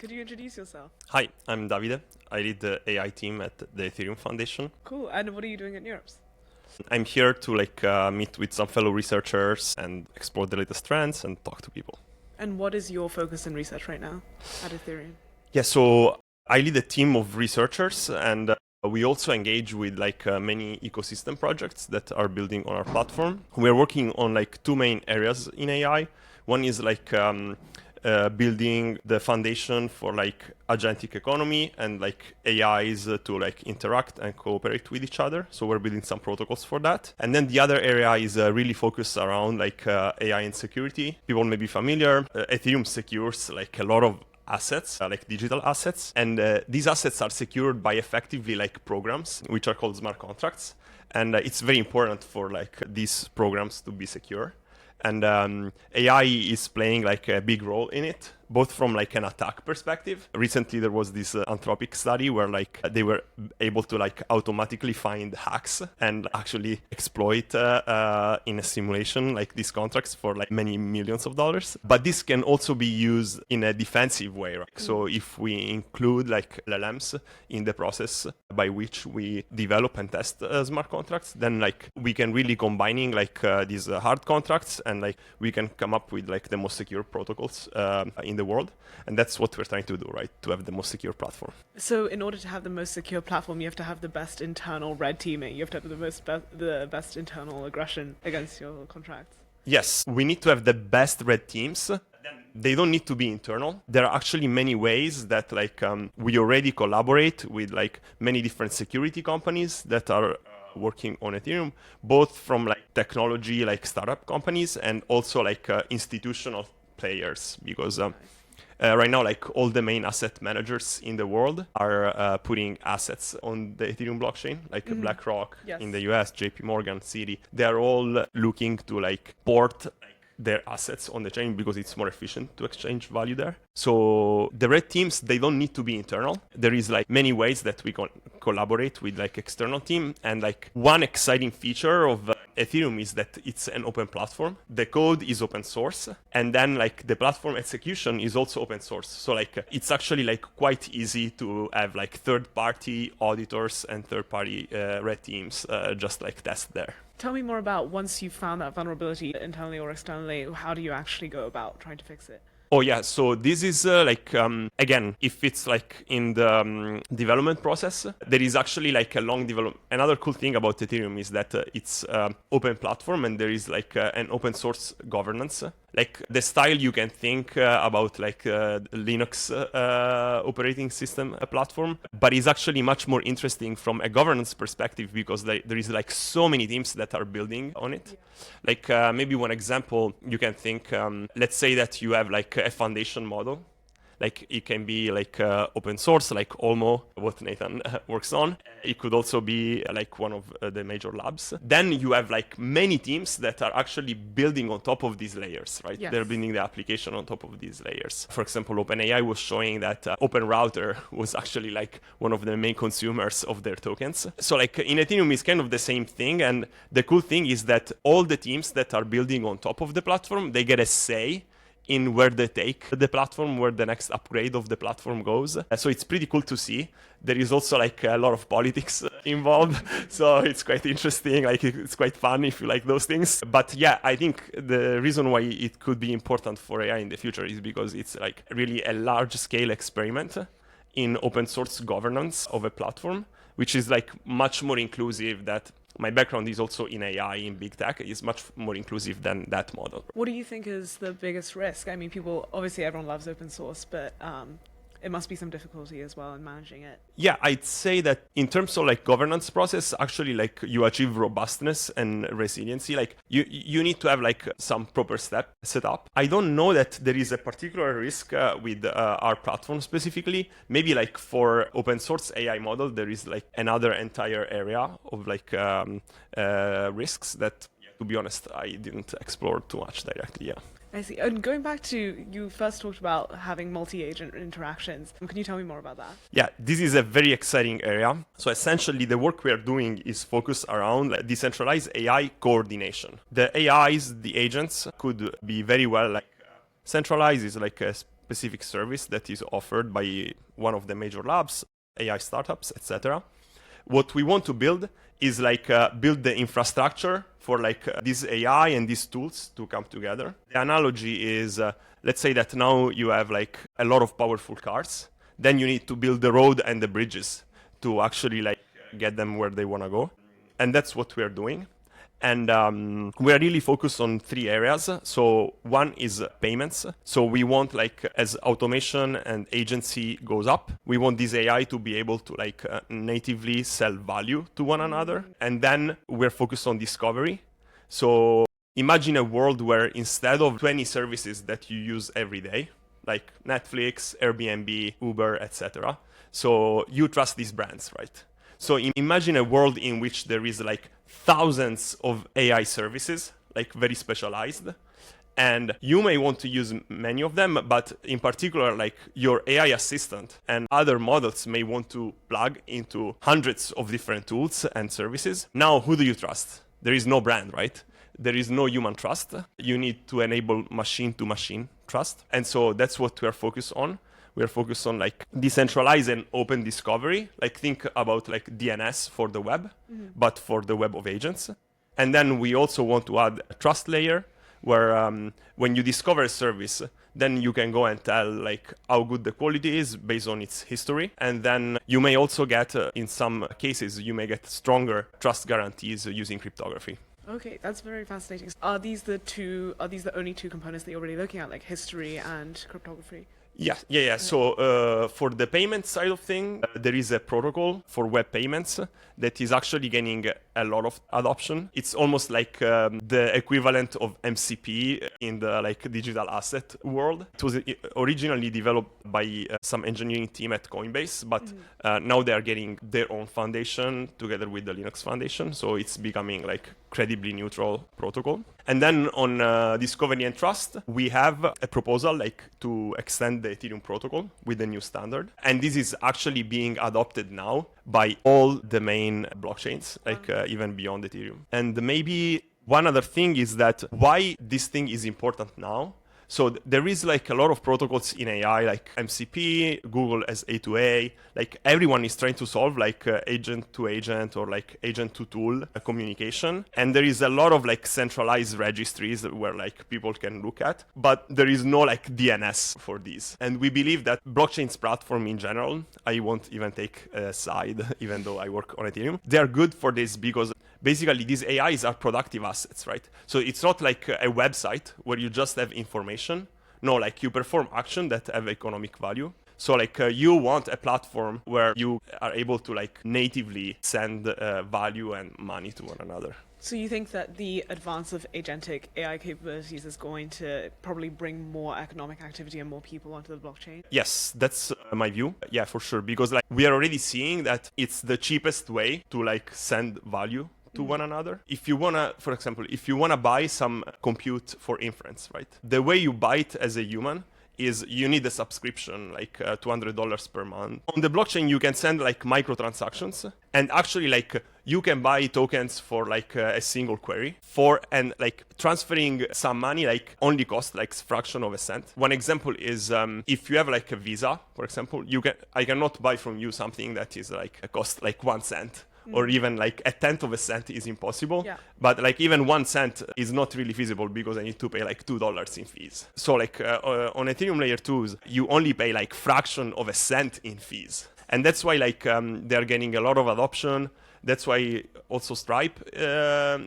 Could you introduce yourself? Hi, I'm Davide. I lead the AI team at the Ethereum Foundation. Cool. And what are you doing at NeurIPS? I'm here to meet with some fellow researchers and explore the latest trends and talk to people. And what is your focus in research right now at Ethereum? Yeah, so I lead a team of researchers, and we also engage with many ecosystem projects that are building on our platform. We are working on two main areas in AI. One is building the foundation for agentic economy and AIs to interact and cooperate with each other. So we're building some protocols for that. And then the other area is really focused around AI and security. People may be familiar. Ethereum secures a lot of assets, digital assets. And these assets are secured by effectively programs, which are called smart contracts. And it's very important for these programs to be secure. And AI is playing a big role in it, both from an attack perspective. Recently, there was this Anthropic study where they were able to automatically find hacks and actually exploit in a simulation these contracts for many millions of dollars. But this can also be used in a defensive way, right? So if we include LLMs in the process by which we develop and test smart contracts, then we can really combining these hard contracts and we can come up with the most secure protocols in the world. And that's what we're trying to do, right? To have the most secure platform. So in order to have the most secure platform, you have to have the best internal red teaming. You have to have the best internal aggression against your contracts. Yes, we need to have the best red teams. They don't need to be internal. There are actually many ways that we already collaborate with many different security companies that are working on Ethereum, both from technology startup companies and also institutional players, because right now all the main asset managers in the world are putting assets on the Ethereum blockchain, BlackRock in the US, JP Morgan, Citi. They are all looking to port their assets on the chain because it's more efficient to exchange value there. So the red teams, they don't need to be internal. There is many ways that we can collaborate with external team. And one exciting feature of Ethereum is that it's an open platform. The code is open source, and then the platform execution is also open source. So it's actually quite easy to have third-party auditors and third-party red teams just test there. Tell me more about once you found that vulnerability internally or externally, how do you actually go about trying to fix it? Oh yeah, so this is again, if it's in the development process, there is actually a long development. Another cool thing about Ethereum is that it's open platform and there is an open source governance. The style you can think about Linux operating system platform, but it's actually much more interesting from a governance perspective because there is so many teams that are building on it. Maybe one example you can think, let's say that you have a foundation model. It can be open source, Olmo, what Nathan works on. It could also be one of the major labs. Then you have many teams that are actually building on top of these layers, right? Yes. They're building the application on top of these layers. For example, OpenAI was showing that OpenRouter was actually one of the main consumers of their tokens. So in Ethereum, it's kind of the same thing. And the cool thing is that all the teams that are building on top of the platform, they get a say in where they take the platform, where the next upgrade of the platform goes. So it's pretty cool to see. There is also a lot of politics involved. So it's quite interesting. It's quite fun if you like those things. But yeah, I think the reason why it could be important for AI in the future is because it's really a large scale experiment in open source governance of a platform, which is much more inclusive. That my background is also in AI, in big tech, is much more inclusive than that model. What do you think is the biggest risk? I mean, obviously everyone loves open source, but it must be some difficulty as well in managing it. Yeah, I'd say that in terms of governance process, actually you achieve robustness and resiliency. You need to have some proper step set up. I don't know that there is a particular risk with our platform specifically. Maybe for open source AI model, there is another entire area of risks that, to be honest, I didn't explore too much directly. Yeah. I see. And going back to, you first talked about having multi-agent interactions. Can you tell me more about that? Yeah, this is a very exciting area. So essentially, the work we are doing is focused around decentralized AI coordination. The AIs, the agents, could be very well centralized is specific service that is offered by one of the major labs, AI startups, etc. What we want to build is like build the infrastructure for like this AI and these tools to come together. The analogy is, let's say that now you have like a lot of powerful cars, then you need to build the road and the bridges to actually like get them where they want to go. And that's what we are doing. And we are really focused on 3 areas. So one is payments. So we want like as automation and agency goes up, we want this AI to be able to like natively sell value to one another. And then we're focused on discovery. So imagine a world where instead of 20 services that you use every day, like Netflix, Airbnb, Uber, etc. So you trust these brands, right? So imagine a world in which there is like thousands of AI services, like very specialized, and you may want to use many of them, but in particular, like your AI assistant and other models may want to plug into hundreds of different tools and services. Now, who do you trust? There is no brand, right? There is no human trust. You need to enable machine-to-machine trust. And so that's what we are focused on. We are focused on like decentralized and open discovery. Like think about like DNS for the web, but for the web of agents. And then we also want to add a trust layer where when you discover a service, then you can go and tell like how good the quality is based on its history. And then you may also get, in some cases, you may get stronger trust guarantees using cryptography. Okay, that's very fascinating. Are these the only 2 components that you're really looking at, like history and cryptography? Yeah. So for the payment side of things, there is a protocol for web payments that is actually gaining a lot of adoption. It's almost like the equivalent of MCP in the like digital asset world. It was originally developed by some engineering team at Coinbase, but now they are getting their own foundation together with the Linux Foundation. So it's becoming like credibly neutral protocol. And then on discovery and trust, we have a proposal like to extend the Ethereum protocol with the new standard. And this is actually being adopted now by all the main blockchains, like even beyond Ethereum. And maybe one other thing is that why this thing is important now. So there is like a lot of protocols in AI, like MCP, Google as A2A, like everyone is trying to solve like agent to agent or like agent to tool communication. And there is a lot of like centralized registries where like people can look at, but there is no like DNS for these. And we believe that blockchain's platform in general, I won't even take a side, even though I work on Ethereum, they are good for this because basically these AIs are productive assets, right? So it's not like a website where you just have information. No, like you perform action that have economic value. So like you want a platform where you are able to like natively send value and money to one another. So you think that the advance of agentic AI capabilities is going to probably bring more economic activity and more people onto the blockchain? Yes, that's my view. Yeah, for sure. Because like we are already seeing that it's the cheapest way to like send value to one another. If you wanna, for example, if you wanna buy some compute for inference, right? The way you buy it as a human is you need a subscription, like $200 per month. On the blockchain, you can send like microtransactions, and actually like you can buy tokens for like a single query and like transferring some money like only costs like fraction of a cent. One example is if you have like a Visa, for example, I cannot buy from you something that is like a cost like 1 cent. Or even like a tenth of a cent is impossible. Yeah. But like even 1 cent is not really feasible because I need to pay like $2 in fees. So like on Ethereum layer 2s, you only pay like fraction of a cent in fees. And that's why like they're getting a lot of adoption. That's why also Stripe,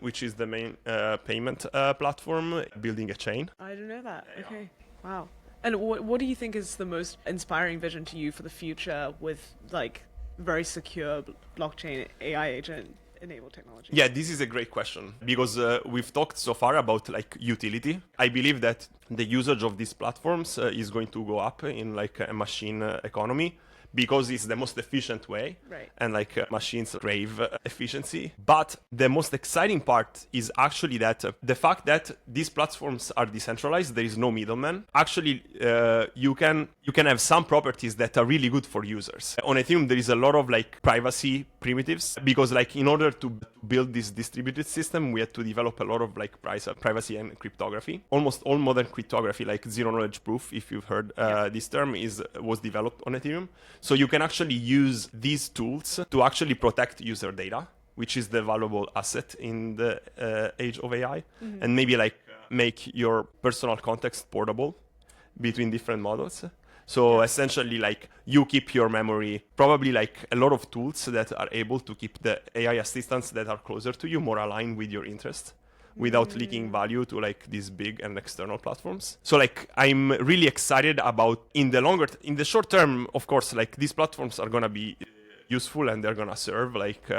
which is the main payment platform, building a chain. I didn't know that. Okay. Wow. And what do you think is the most inspiring vision to you for the future with like very secure blockchain AI agent enabled technology? Yeah, this is a great question because we've talked so far about like utility. I believe that the usage of these platforms is going to go up in like a machine economy because it's the most efficient way. Right. And like machines crave efficiency. But the most exciting part is actually that the fact that these platforms are decentralized, there is no middleman. Actually, you can have some properties that are really good for users. On Ethereum, there is a lot of like privacy primitives, because like in order to build this distributed system, we had to develop a lot of like privacy and cryptography. Almost all modern cryptography, like zero knowledge proof, if you've heard this term, was developed on Ethereum. So you can actually use these tools to actually protect user data, which is the valuable asset in the age of AI, and maybe like make your personal context portable between different models. So essentially, like you keep your memory, probably like a lot of tools that are able to keep the AI assistants that are closer to you more aligned with your interests, without leaking value to like these big and external platforms. So like I'm really excited about in the short term, of course, like these platforms are gonna be useful and they're gonna serve like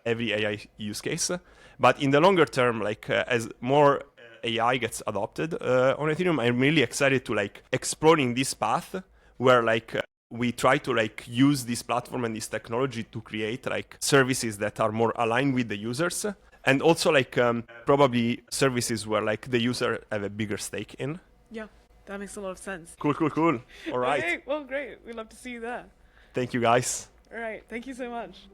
every AI use case. But in the longer term, like as more AI gets adopted on Ethereum, I'm really excited to like exploring this path where like we try to like use this platform and this technology to create like services that are more aligned with the users, and also like probably services where like the user have a bigger stake in. Yeah, that makes a lot of sense. Cool. All right. Okay, well, great. We'd love to see you there. Thank you, guys. All right. Thank you so much.